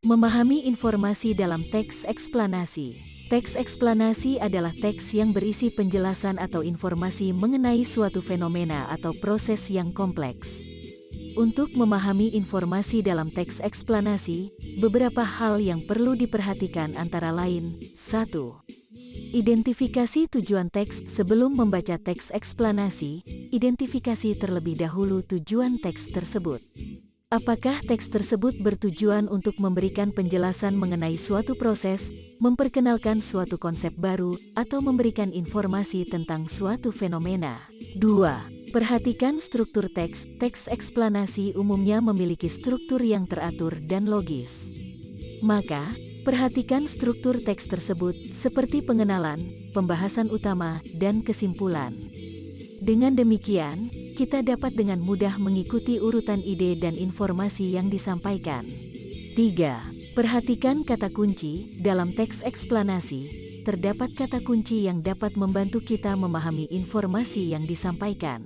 Memahami informasi dalam teks eksplanasi. Teks eksplanasi adalah teks yang berisi penjelasan atau informasi mengenai suatu fenomena atau proses yang kompleks. Untuk memahami informasi dalam teks eksplanasi, beberapa hal yang perlu diperhatikan antara lain: 1. Identifikasi tujuan teks. Sebelum membaca teks eksplanasi, identifikasi terlebih dahulu tujuan teks tersebut. Apakah teks tersebut bertujuan untuk memberikan penjelasan mengenai suatu proses, memperkenalkan suatu konsep baru, atau memberikan informasi tentang suatu fenomena? 2. Perhatikan struktur teks. Teks eksplanasi umumnya memiliki struktur yang teratur dan logis. Maka, perhatikan struktur teks tersebut seperti pengenalan, pembahasan utama, dan kesimpulan. Dengan demikian, kita dapat dengan mudah mengikuti urutan ide dan informasi yang disampaikan. 3. Perhatikan kata kunci. Dalam teks eksplanasi, terdapat kata kunci yang dapat membantu kita memahami informasi yang disampaikan.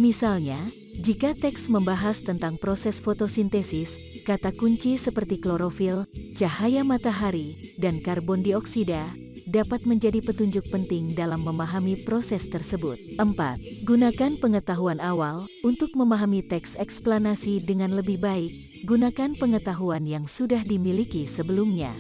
Misalnya, jika teks membahas tentang proses fotosintesis, kata kunci seperti klorofil, cahaya matahari, dan karbon dioksida dapat menjadi petunjuk penting dalam memahami proses tersebut. 4. Gunakan pengetahuan awal. Untuk memahami teks eksplanasi dengan lebih baik, gunakan pengetahuan yang sudah dimiliki sebelumnya.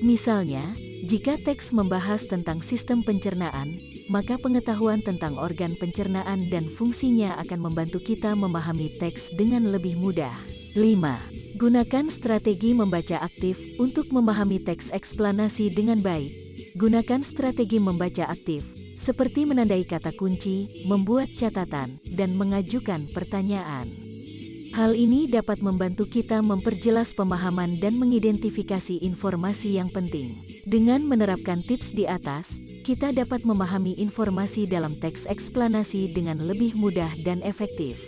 Misalnya, jika teks membahas tentang sistem pencernaan, maka pengetahuan tentang organ pencernaan dan fungsinya akan membantu kita memahami teks dengan lebih mudah. 5. Gunakan strategi membaca aktif. Untuk memahami teks eksplanasi dengan baik, gunakan strategi membaca aktif, seperti menandai kata kunci, membuat catatan, dan mengajukan pertanyaan. Hal ini dapat membantu kita memperjelas pemahaman dan mengidentifikasi informasi yang penting. Dengan menerapkan tips di atas, kita dapat memahami informasi dalam teks eksplanasi dengan lebih mudah dan efektif.